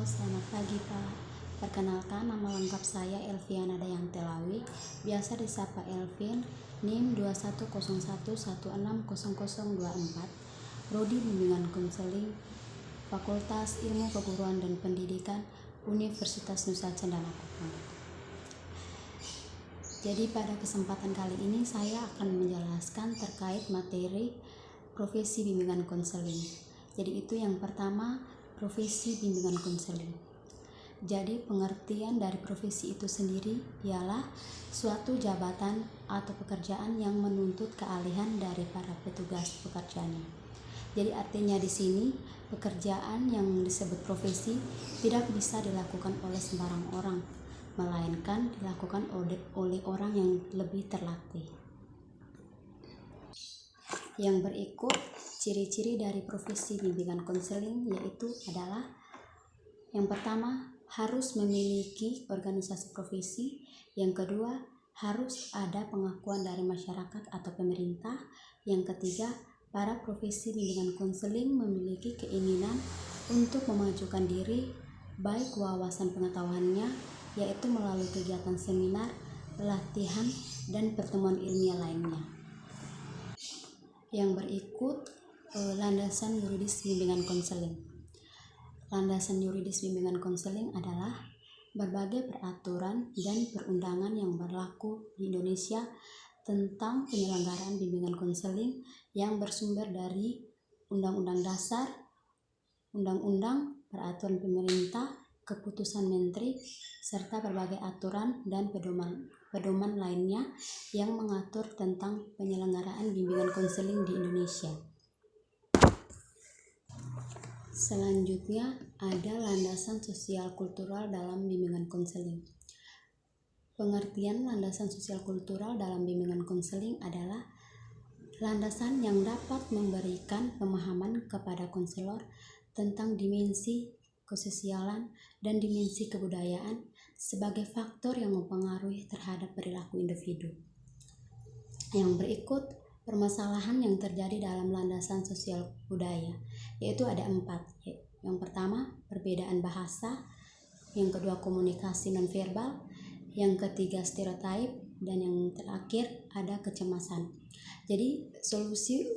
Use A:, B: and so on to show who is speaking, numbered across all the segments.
A: Halo, selamat pagi Pak. Perkenalkan, nama lengkap saya Elviana Dayantelawi, biasa disapa Elvin, NIM 2101160024, Prodi Bimbingan Konseling, Fakultas Ilmu Keguruan dan Pendidikan, Universitas Nusa Cendana Kupang. Jadi pada kesempatan kali ini saya akan menjelaskan terkait materi profesi bimbingan konseling. Jadi itu yang pertama, profesi bimbingan konseling. Jadi pengertian dari profesi itu sendiri ialah suatu jabatan atau pekerjaan yang menuntut keahlian dari para petugas pekerjaannya. Jadi artinya di sini pekerjaan yang disebut profesi tidak bisa dilakukan oleh sembarang orang, melainkan dilakukan oleh orang yang lebih terlatih. Yang berikut ciri-ciri dari profesi bimbingan konseling yaitu adalah yang pertama, harus memiliki organisasi profesi. Yang kedua, harus ada pengakuan dari masyarakat atau pemerintah. Yang ketiga, para profesi bimbingan konseling memiliki keinginan untuk memajukan diri, baik wawasan pengetahuannya, yaitu melalui kegiatan seminar, pelatihan, dan pertemuan ilmiah lainnya. Yang berikut, landasan yuridis bimbingan konseling. Landasan yuridis bimbingan konseling adalah berbagai peraturan dan perundangan yang berlaku di Indonesia tentang penyelenggaraan bimbingan konseling yang bersumber dari Undang-Undang Dasar, Undang-Undang, Peraturan Pemerintah, Keputusan Menteri, serta berbagai aturan dan pedoman lainnya yang mengatur tentang penyelenggaraan bimbingan konseling di Indonesia. Selanjutnya ada landasan sosial kultural dalam bimbingan konseling. Pengertian landasan sosial kultural dalam bimbingan konseling adalah landasan yang dapat memberikan pemahaman kepada konselor tentang dimensi kesosialan dan dimensi kebudayaan sebagai faktor yang mempengaruhi terhadap perilaku individu. Yang berikut permasalahan yang terjadi dalam landasan sosial budaya, yaitu ada 4. Yang pertama, perbedaan bahasa. Yang kedua, komunikasi nonverbal. Yang ketiga, stereotip. Dan yang terakhir, ada kecemasan. Jadi solusi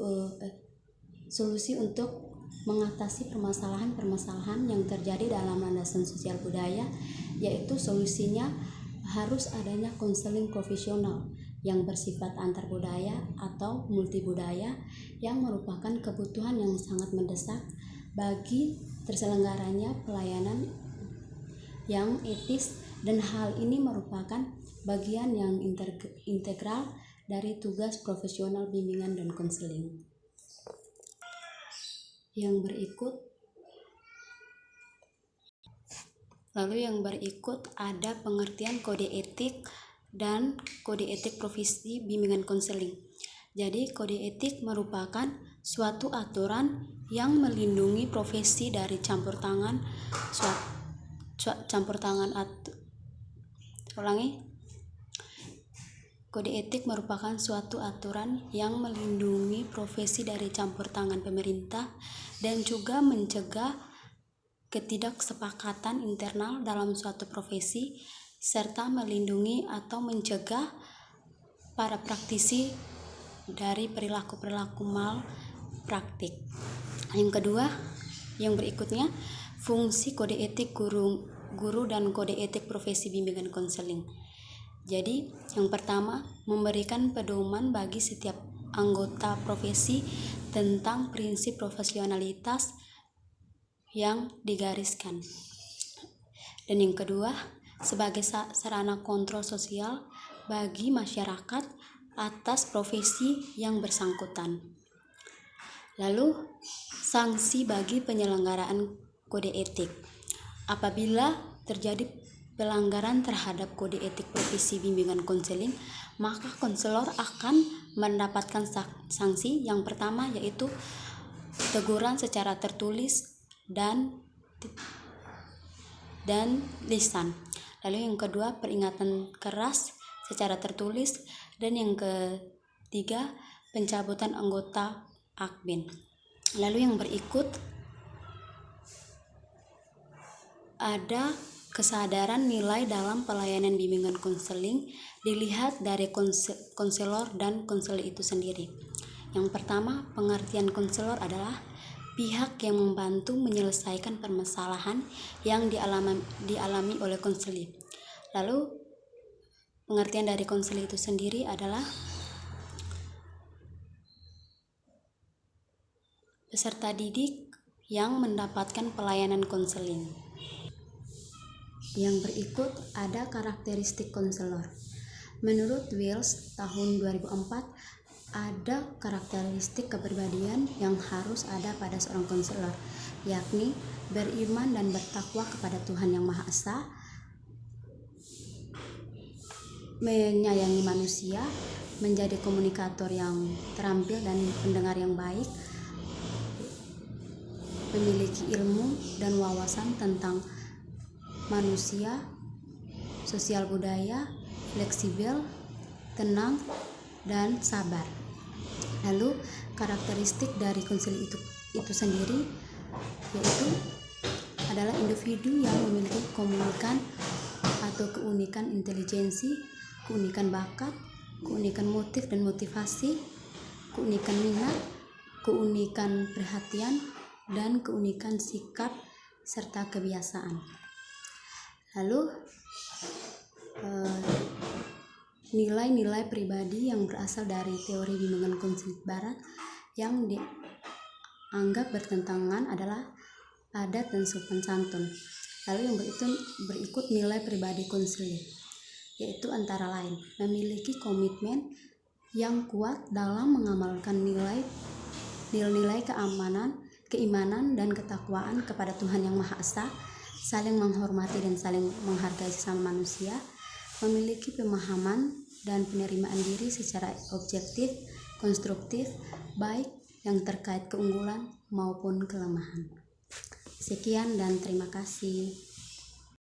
A: untuk mengatasi permasalahan yang terjadi dalam landasan sosial budaya, yaitu solusinya harus adanya konseling profesional yang bersifat antar budaya atau multibudaya yang merupakan kebutuhan yang sangat mendesak bagi terselenggaranya pelayanan yang etis, dan hal ini merupakan bagian yang integral dari tugas profesional bimbingan dan konseling. Yang berikut ada pengertian kode etik dan kode etik profesi bimbingan konseling. Jadi kode etik merupakan suatu aturan yang melindungi profesi dari campur tangan Kode etik merupakan suatu aturan yang melindungi profesi dari campur tangan pemerintah dan juga mencegah ketidaksepakatan internal dalam suatu profesi, serta melindungi atau mencegah para praktisi dari perilaku-perilaku malpraktik. Yang berikutnya, fungsi kode etik guru dan kode etik profesi bimbingan konseling. Jadi, yang pertama, memberikan pedoman bagi setiap anggota profesi tentang prinsip profesionalitas yang digariskan. Dan yang kedua, sebagai sarana kontrol sosial bagi masyarakat atas profesi yang bersangkutan. Lalu, sanksi bagi penyelenggaraan kode etik. Apabila terjadi pelanggaran terhadap kode etik profesi bimbingan konseling, maka konselor akan mendapatkan sanksi. Yang pertama yaitu teguran secara tertulis dan lisan. Lalu yang kedua, peringatan keras secara tertulis, dan yang ketiga, pencabutan anggota Akbin. Lalu yang berikut ada kesadaran nilai dalam pelayanan bimbingan konseling dilihat dari konselor dan konselor itu sendiri. Yang pertama, pengertian konselor adalah pihak yang membantu menyelesaikan permasalahan yang dialami oleh konselor. Lalu, pengertian dari konselor itu sendiri adalah peserta didik yang mendapatkan pelayanan konseling. Yang berikut ada karakteristik konselor. Menurut Wells tahun 2004, ada karakteristik kepribadian yang harus ada pada seorang konselor, yakni beriman dan bertakwa kepada Tuhan Yang Maha Esa, menyayangi manusia, menjadi komunikator yang terampil dan pendengar yang baik, memiliki ilmu dan wawasan tentang manusia, sosial budaya, fleksibel, tenang, dan sabar. Lalu karakteristik dari konseling itu sendiri yaitu adalah individu yang memiliki keunikan atau keunikan intelijensi, keunikan bakat, keunikan motif dan motivasi, keunikan minat, keunikan perhatian, dan keunikan sikap serta kebiasaan. Lalu nilai-nilai pribadi yang berasal dari teori bimbingan konseling barat yang dianggap bertentangan adalah adat dan sopan santun. Lalu yang berikut nilai pribadi konseling, yaitu antara lain memiliki komitmen yang kuat dalam mengamalkan nilai-nilai keimanan dan ketakwaan kepada Tuhan Yang Maha Esa, saling menghormati dan saling menghargai sesama manusia, memiliki pemahaman dan penerimaan diri secara objektif, konstruktif, baik yang terkait keunggulan maupun kelemahan. Sekian dan terima kasih.